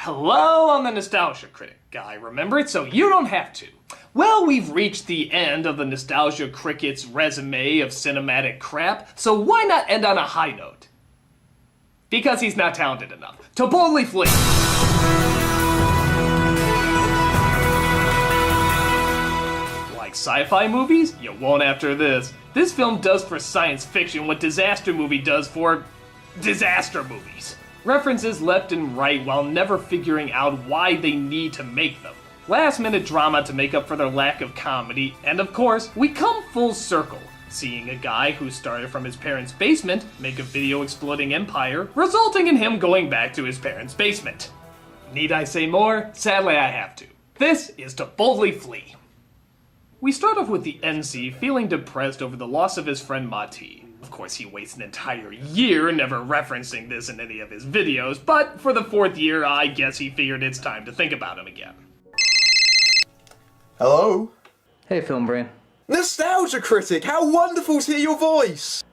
Hello, I'm the Nostalgia Critic guy. Remember it so you don't have to. Well, we've reached the end of the Nostalgia Critic's resume of cinematic crap, so why not end on a high note? Because he's not talented enough to boldly flee. Like sci-fi movies? You won't after this. This film does for science fiction what Disaster Movie does for disaster movies. References left and right while never figuring out why they need to make them. Last minute drama to make up for their lack of comedy, and of course, we come full circle, seeing a guy who started from his parents' basement make a video exploding empire, resulting in him going back to his parents' basement. Need I say more? Sadly I have to. This is To Boldly Flee. We start off with the NC feeling depressed over the loss of his friend Mati. Of course, he waits an entire year never referencing this in any of his videos, but for the 4th year, I guess he figured it's time to think about him again. Hello? Hey, Film Brain. Nostalgia Critic! How wonderful to hear your voice!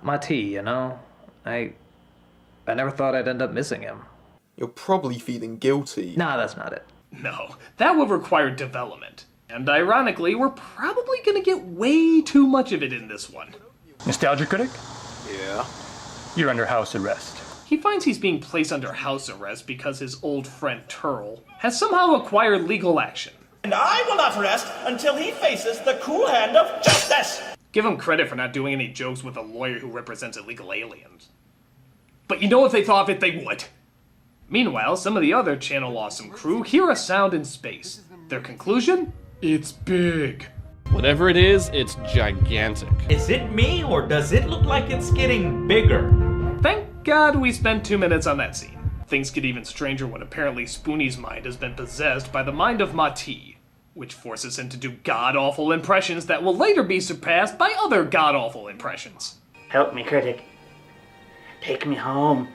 My tea, you know? I never thought I'd end up missing him. You're probably feeling guilty. Nah, that's not it. No, that would require development. And ironically, we're probably gonna get way too much of it in this one. Nostalgia Critic? Yeah? You're under house arrest. He finds he's being placed under house arrest because his old friend Turl has somehow acquired legal action. And I will not rest until he faces the cool hand of justice! Give him credit for not doing any jokes with a lawyer who represents illegal aliens. But you know if they thought of it, they would. Meanwhile, some of the other Channel Awesome crew hear a sound in space. Their conclusion? It's big. Whatever it is, it's gigantic. Is it me, or does it look like it's getting bigger? Thank God we spent 2 minutes on that scene. Things get even stranger when apparently Spoonie's mind has been possessed by the mind of Mati, which forces him to do god-awful impressions that will later be surpassed by other god-awful impressions. Help me, Critic. Take me home.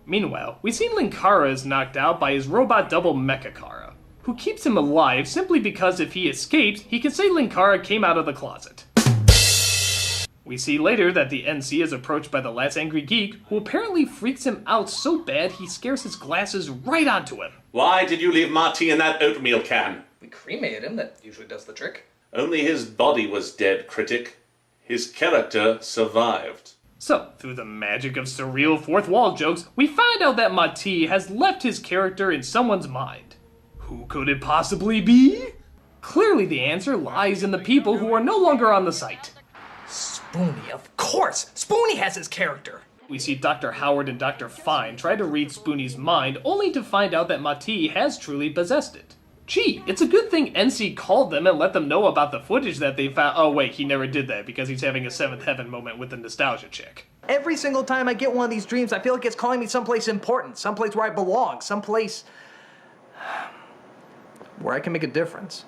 Meanwhile, we see Linkara is knocked out by his robot double Mechakara, who keeps him alive simply because if he escapes, he can say Linkara came out of the closet. We see later that the NC is approached by the last angry geek, who apparently freaks him out so bad he scares his glasses right onto him. Why did you leave Marty in that oatmeal can? We cremated him, that usually does the trick. Only his body was dead, Critic. His character survived. So, through the magic of surreal fourth wall jokes, we find out that Mati has left his character in someone's mind. Who could it possibly be? Clearly the answer lies in the people who are no longer on the site. Spoonie, of course! Spoonie has his character! We see Dr. Howard and Dr. Fine try to read Spoonie's mind, only to find out that Mati has truly possessed it. Gee, it's a good thing NC called them and let them know about the footage that they found. Oh wait, he never did that because he's having a seventh heaven moment with the nostalgia chick. Every single time I get one of these dreams, I feel like it's calling me someplace important, someplace where I belong, someplace where I can make a difference.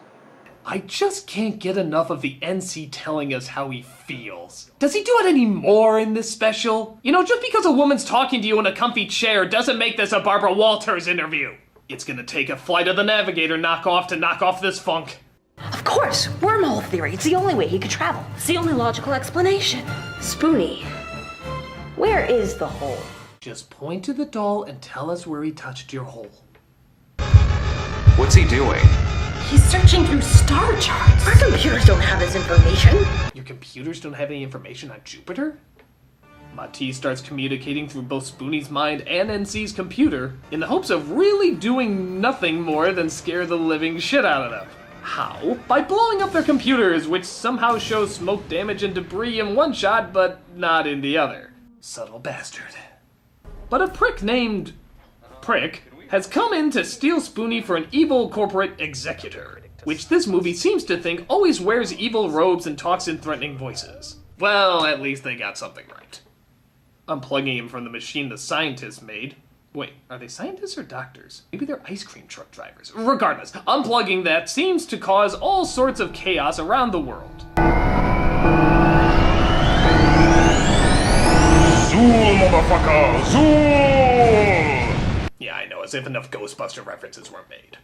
I just can't get enough of the NC telling us how he feels. Does he do it anymore in this special? You know, just because a woman's talking to you in a comfy chair doesn't make this a Barbara Walters interview. It's gonna take a Flight of the Navigator knockoff to knock off this funk. Of course, wormhole theory. It's the only way he could travel. It's the only logical explanation. Spoonie, where is the hole? Just point to the doll and tell us where he touched your hole. What's he doing? He's searching through star charts. Our computers don't have this information. Your computers don't have any information on Jupiter? Mati starts communicating through both Spoonie's mind and NC's computer in the hopes of really doing nothing more than scare the living shit out of them. How? By blowing up their computers, which somehow shows smoke damage and debris in one shot, but not in the other. Subtle bastard. But a prick named Prick has come in to steal Spoonie for an evil corporate executor, which this movie seems to think always wears evil robes and talks in threatening voices. Well, at least they got something right. Unplugging him from the machine the scientists made. Wait, are they scientists or doctors? Maybe they're ice cream truck drivers. Regardless, unplugging that seems to cause all sorts of chaos around the world. Zool, motherfucker! Zool! Yeah, I know, as if enough Ghostbuster references weren't made.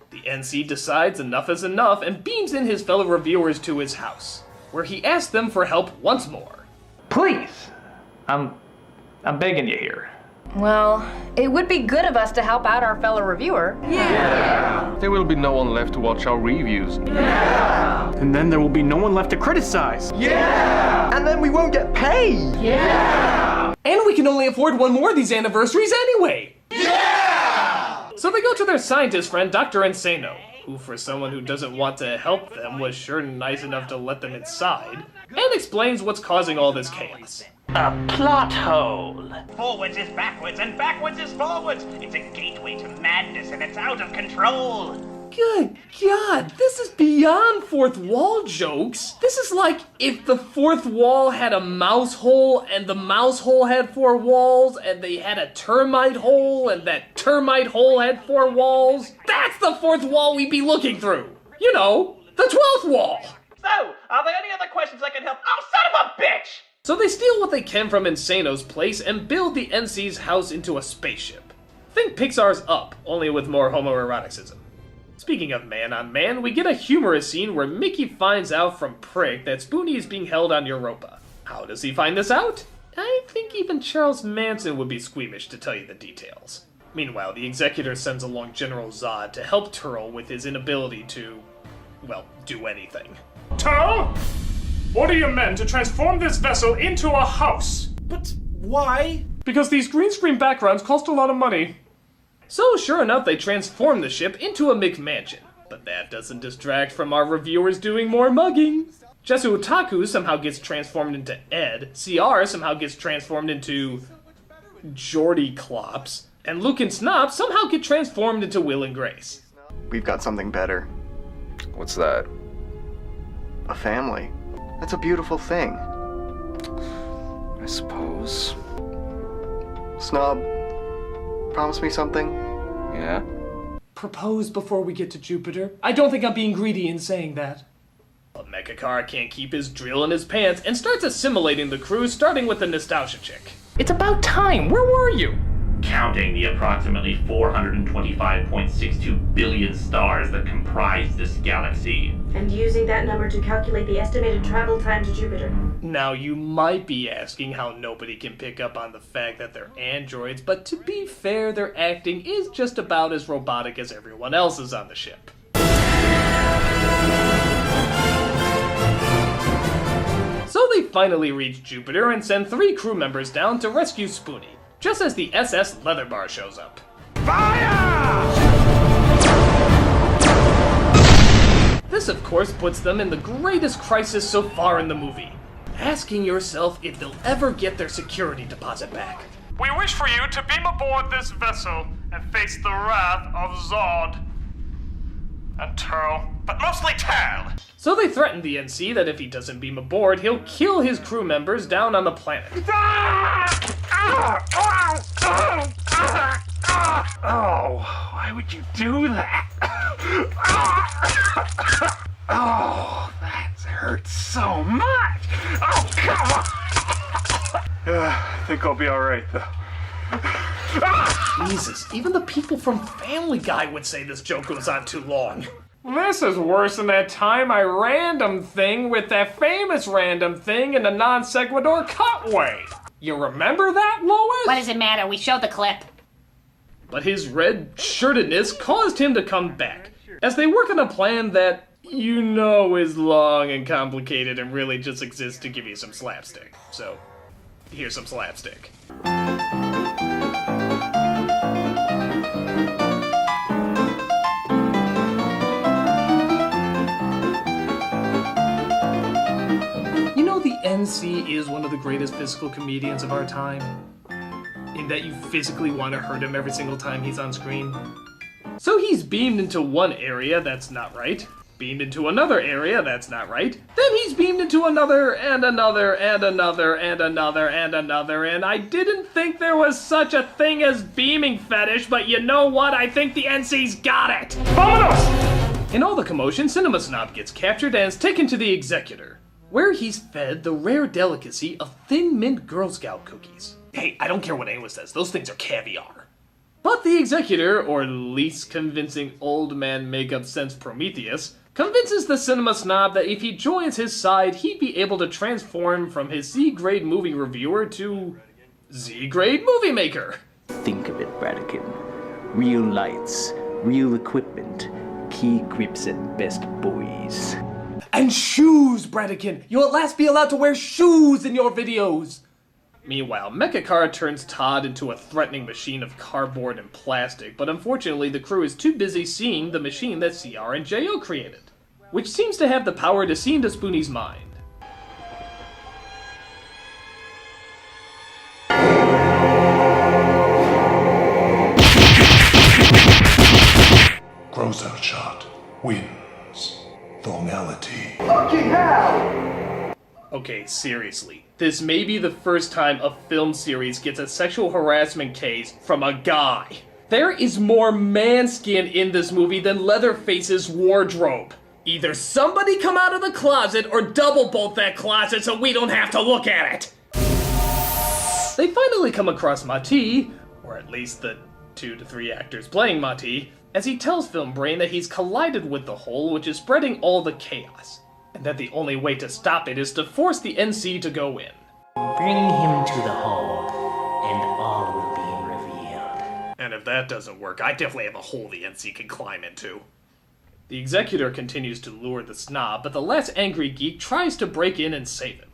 The NC decides enough is enough and beams in his fellow reviewers to his house, where he asks them for help once more. Please! I'm begging you here. Well, it would be good of us to help out our fellow reviewer. There will be no one left to watch our reviews. And then there will be no one left to criticize. And then we won't get paid! And we can only afford one more of these anniversaries anyway! So they go to their scientist friend, Dr. Insano, who for someone who doesn't want to help them was sure nice enough to let them inside, and explains what's causing all this chaos. A plot hole. Forwards is backwards and backwards is forwards. It's a gateway to madness and it's out of control. Good God, this is beyond fourth wall jokes. This is like if the fourth wall had a mouse hole and the mouse hole had 4 walls and they had a termite hole and that termite hole had 4 walls. That's the fourth wall we'd be looking through. You know, the 12th wall. So, are there any other questions I can help? Oh, son of a bitch! So they steal what they can from Insano's place and build the NC's house into a spaceship. Think Pixar's Up, only with more homoeroticism. Speaking of man on man, we get a humorous scene where Mickey finds out from Prick that Spoonie is being held on Europa. How does he find this out? I think even Charles Manson would be squeamish to tell you the details. Meanwhile, the Executor sends along General Zod to help Turl with his inability to, well, do anything. Turl? Order your men to transform this vessel into a house. But why? Because these green screen backgrounds cost a lot of money. So, sure enough, they transform the ship into a McMansion. But that doesn't distract from our reviewers doing more mugging. Jesu Otaku somehow gets transformed into Ed, CR somehow gets transformed into Jordy Klops, and Luke and Snop somehow get transformed into Will and Grace. We've got something better. What's that? A family. That's a beautiful thing. I suppose. Snob, promise me something? Yeah? Propose before we get to Jupiter? I don't think I'm being greedy in saying that. But Mechacar can't keep his drill in his pants and starts assimilating the crew, starting with the nostalgia chick. It's about time. Where were you? Counting the approximately 425.62 billion stars that comprise this galaxy. And using that number to calculate the estimated travel time to Jupiter. Now, you might be asking how nobody can pick up on the fact that they're androids, but to be fair, their acting is just about as robotic as everyone else's on the ship. So they finally reach Jupiter and send 3 crew members down to rescue Spoonie, just as the SS Leatherbar shows up. This, of course, puts them in the greatest crisis so far in the movie, asking yourself if they'll ever get their security deposit back. We wish for you to beam aboard this vessel and face the wrath of Zod. And Turl, but mostly Turl. So they threaten the NC that if he doesn't beam aboard, he'll kill his crew members down on the planet. Oh, why would you do that? Oh, that hurts so much. Oh, come on. I think I'll be all right, though. Jesus, even the people from Family Guy would say this joke goes on too long. This is worse than that time I random thing with that famous random thing in the non sequitur cutaway. You remember that, Lois? What does it matter? We showed the clip. But his red shirtedness caused him to come back, as they work on a plan that, you know, is long and complicated and really just exists to give you some slapstick. So, here's some slapstick. You know, the NC is one of the greatest physical comedians of our time, in that you physically want to hurt him every single time he's on screen. So he's beamed into one area that's not right, beamed into another area that's not right, then he's beamed into another, and another, and another, and another, and another, and I didn't think there was such a thing as beaming fetish, but you know what? I think the NC's got it! Vamonos! In all the commotion, Cinema Snob gets captured and is taken to the Executor, where he's fed the rare delicacy of Thin Mint Girl Scout cookies. Hey, I don't care what anyone says, those things are caviar. But the Executor, or least convincing old man makeup since Prometheus, convinces the Cinema Snob that if he joins his side, he'd be able to transform from his Z-grade movie reviewer to Z-grade movie maker. Think of it, Bradican. Real lights, real equipment, key grips and best buoys. And shoes, Bradican! You'll at last be allowed to wear shoes in your videos! Meanwhile, Mechacar turns Todd into a threatening machine of cardboard and plastic, but unfortunately the crew is too busy seeing the machine that CR and JO created, which seems to have the power to see into Spoonie's mind. Grows out shot. Wins. Normality. Fucking hell! Okay, seriously. This may be the first time a film series gets a sexual harassment case from a guy. There is more man skin in this movie than Leatherface's wardrobe. Either somebody come out of the closet or double bolt that closet so we don't have to look at it. They finally come across Mati, or at least the 2 to 3 actors playing Mati, as he tells Film Brain that he's collided with the hole, which is spreading all the chaos, and that the only way to stop it is to force the NC to go in. Bring him to the hole, and all will be revealed. And if that doesn't work, I definitely have a hole the NC can climb into. The Executor continues to lure the snob, but the less angry geek tries to break in and save him.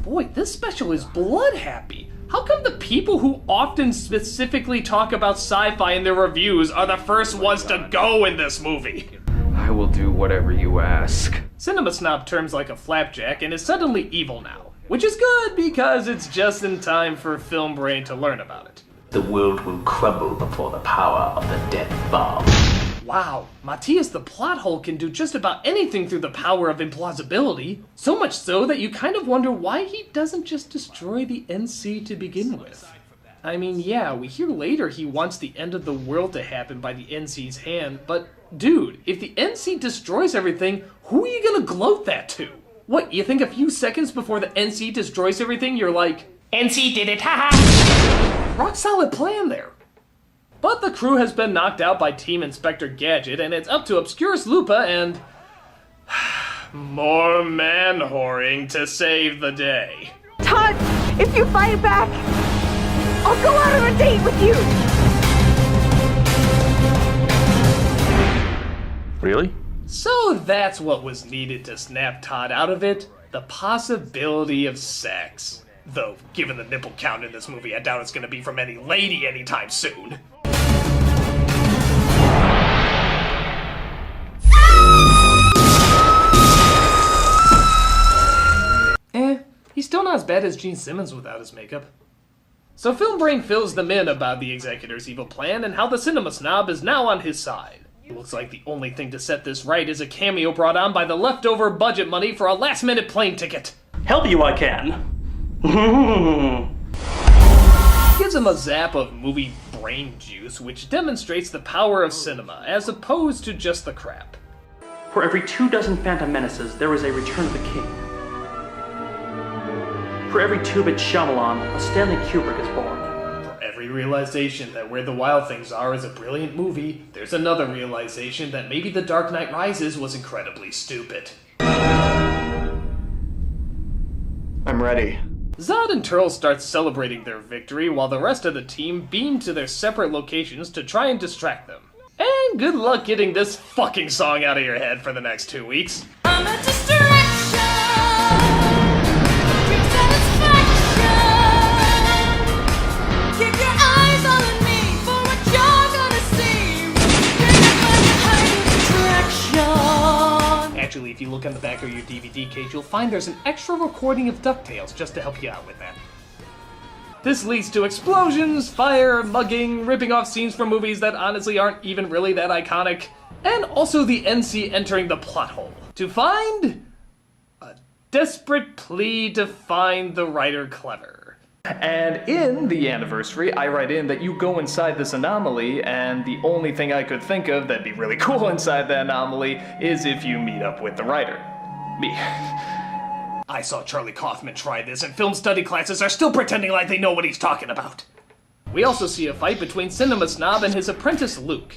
Boy, this special is blood happy. How come the people who often specifically talk about sci-fi in their reviews are the first ones to go in this movie? I will do whatever you ask. Cinema Snob turns like a flapjack and is suddenly evil now, which is good because it's just in time for Film Brain to learn about it. The world will crumble before the power of the death bomb. Wow, Matthias the plot hole can do just about anything through the power of implausibility, so much so that you kind of wonder why he doesn't just destroy the NC to begin with. I mean, yeah, we hear later he wants the end of the world to happen by the NC's hand, but dude, if the NC destroys everything, who are you gonna gloat that to? What, you think a few seconds before the NC destroys everything, you're like, NC did it, haha! Rock solid plan there. But the crew has been knocked out by Team Inspector Gadget, and it's up to Obscurus Lupa and more man-whoring to save the day. Todd, if you fight back, I'll go out on a date with you! Really? So that's what was needed to snap Todd out of it, the possibility of sex. Though, given the nipple count in this movie, I doubt it's gonna be from any lady anytime soon. He's still not as bad as Gene Simmons without his makeup. So Film Brain fills them in about the Executor's evil plan and how the Cinema Snob is now on his side. It looks like the only thing to set this right is a cameo brought on by the leftover budget money for a last-minute plane ticket. Help you I can. Gives him a zap of movie brain juice, which demonstrates the power of cinema, as opposed to just the crap. For every 24 Phantom Menaces, there is a Return of the King. For every 2-bit Shyamalan, a Stanley Kubrick is born. For every realization that Where the Wild Things Are is a brilliant movie, there's another realization that maybe The Dark Knight Rises was incredibly stupid. I'm ready. Zod and Turl start celebrating their victory while the rest of the team beam to their separate locations to try and distract them. And good luck getting this fucking song out of your head for the next 2 weeks. I'm a distraction. Bring satisfaction. Keep your eyes on me for what you're gonna see. Distraction. Actually, if you look on the back of your DVD case, you'll find there's an extra recording of DuckTales just to help you out with that. This leads to explosions, fire, mugging, ripping off scenes from movies that honestly aren't even really that iconic, and also the NC entering the plot hole to find a desperate plea to find the writer clever. And in the anniversary, I write in that you go inside this anomaly, and the only thing I could think of that'd be really cool inside the anomaly is if you meet up with the writer. Me. I saw Charlie Kaufman try this, and film study classes are still pretending like they know what he's talking about. We also see a fight between Cinema Snob and his apprentice Luke.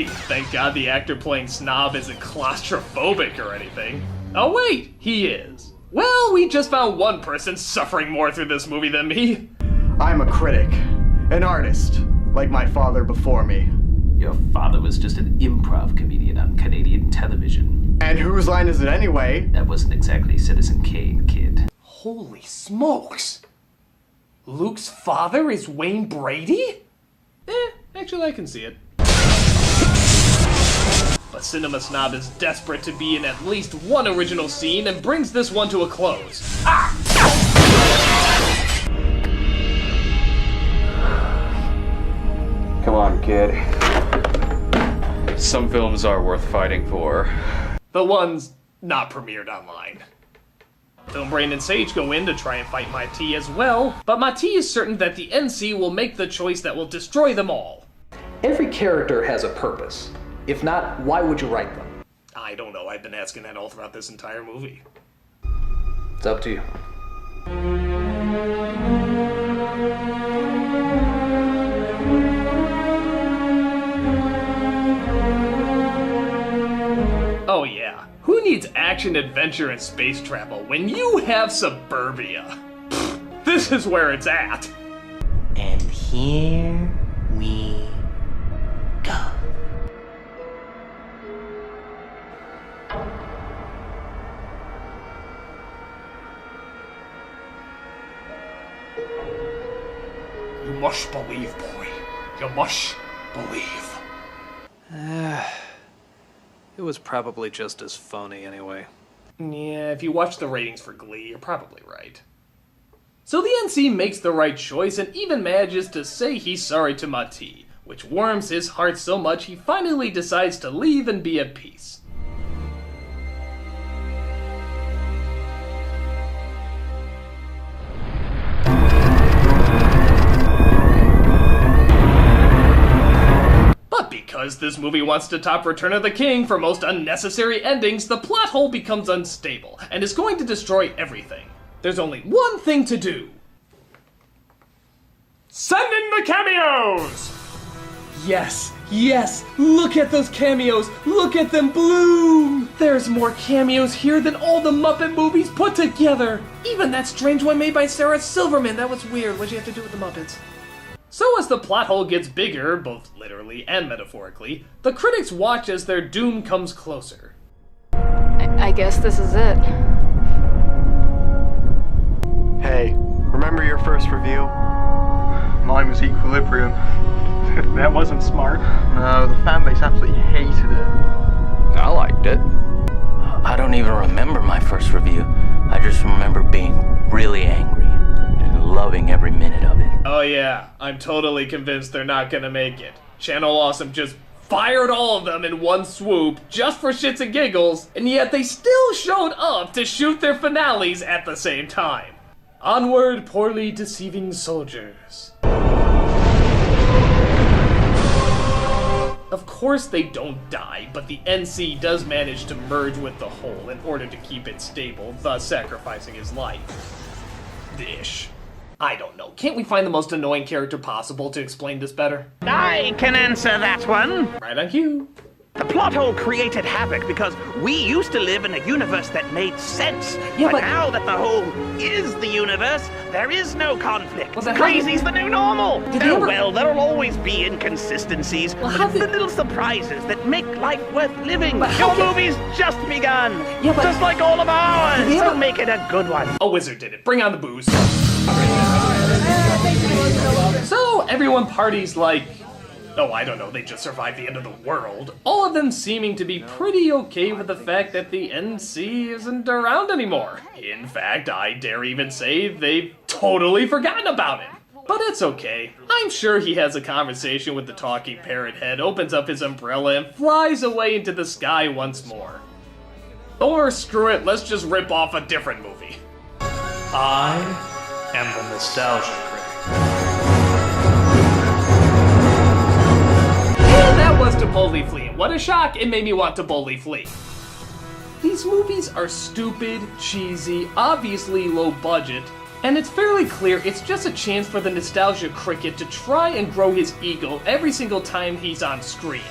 Sweet, thank God the actor playing Snob isn't claustrophobic or anything. Oh wait, he is. Well, we just found one person suffering more through this movie than me. I'm a critic, an artist, like my father before me. Your father was just an improv comedian on Canadian television. And whose line is it anyway? That wasn't exactly Citizen Kane, kid. Holy smokes! Luke's father is Wayne Brady? Actually I can see it. But Cinema Snob is desperate to be in at least one original scene and brings this one to a close. Ah! Come on, kid. Some films are worth fighting for. The ones not premiered online. Filmbrain and Sage go in to try and fight Mati as well, but Mati is certain that the NC will make the choice that will destroy them all. Every character has a purpose. If not, why would you write them? I don't know, I've been asking that all throughout this entire movie. It's up to you. Oh yeah, who needs action, adventure, and space travel when you have suburbia? Pfft, this is where it's at. And here we go. You must believe, boy. You must believe. It was probably just as phony anyway. Yeah, if you watch the ratings for Glee, you're probably right. So the NC makes the right choice and even manages to say he's sorry to Mati, which warms his heart so much he finally decides to leave and be at peace. But because this movie wants to top Return of the King for most unnecessary endings, the plot hole becomes unstable and is going to destroy everything. There's only one thing to do. Send in the cameos! Yes, yes, look at those cameos! Look at them bloom! There's more cameos here than all the Muppet movies put together! Even that strange one made by Sarah Silverman, that was weird. What'd you have to do with the Muppets? So as the plot hole gets bigger, both literally and metaphorically, the critics watch as their doom comes closer. I guess this is it. Hey, remember your first review? Mine was Equilibrium. That wasn't smart. No, the fanbase absolutely hated it. I liked it. I don't even remember my first review. I just remember being really angry and loving every minute of it. Oh yeah, I'm totally convinced they're not gonna make it. Channel Awesome just fired all of them in one swoop, just for shits and giggles, and yet they still showed up to shoot their finales at the same time. Onward, poorly deceiving soldiers. Of course they don't die, but the NC does manage to merge with the whole in order to keep it stable, thus sacrificing his life. Ish. I don't know. Can't we find the most annoying character possible to explain this better? I can answer that one. Right on cue. The plot hole created havoc because we used to live in a universe that made sense. Yeah, but now that the whole is the universe, there is no conflict. Well, Crazy's the new normal. Ever... well, there'll always be inconsistencies, but the little surprises that make life worth living. Your movie's just begun. Yeah, but... just like all of ours. So make it a good one. A wizard did it. Bring on the booze. So everyone parties like... oh, I don't know, they just survived the end of the world. All of them seeming to be pretty okay with the fact that the NC isn't around anymore. In fact, I dare even say they've totally forgotten about him. But it's okay. I'm sure he has a conversation with the talking parrot head, opens up his umbrella, and flies away into the sky once more. Or screw it, let's just rip off a different movie. I am the Nostalgia Critic. That was to boldly flee, and what a shock, it made me want to boldly flee. These movies are stupid, cheesy, obviously low budget, and it's fairly clear it's just a chance for the Nostalgia Cricket to try and grow his ego every single time he's on screen.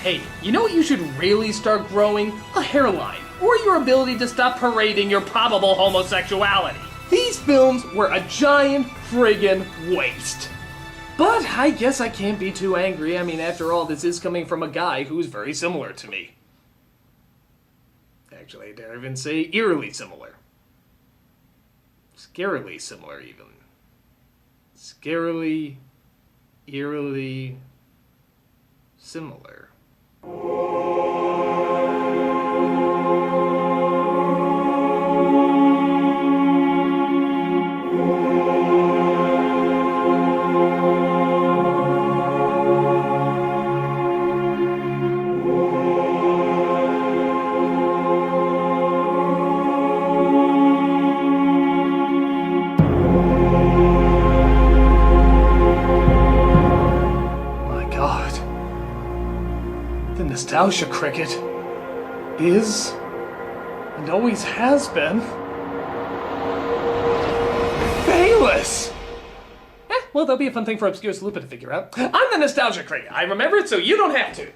Hey, you know what you should really start growing? A hairline, or your ability to stop parading your probable homosexuality. These films were a giant friggin' waste. But I guess I can't be too angry. I mean, after all, this is coming from a guy who's very similar to me. Actually, I dare even say eerily similar. Scarily similar, even. Scarily, eerily similar. Nostalgia Cricket is, and always has been, Bayless! Well, that'll be a fun thing for Obscure Saloopa to figure out. I'm the Nostalgia Cricket. I remember it, so you don't have to.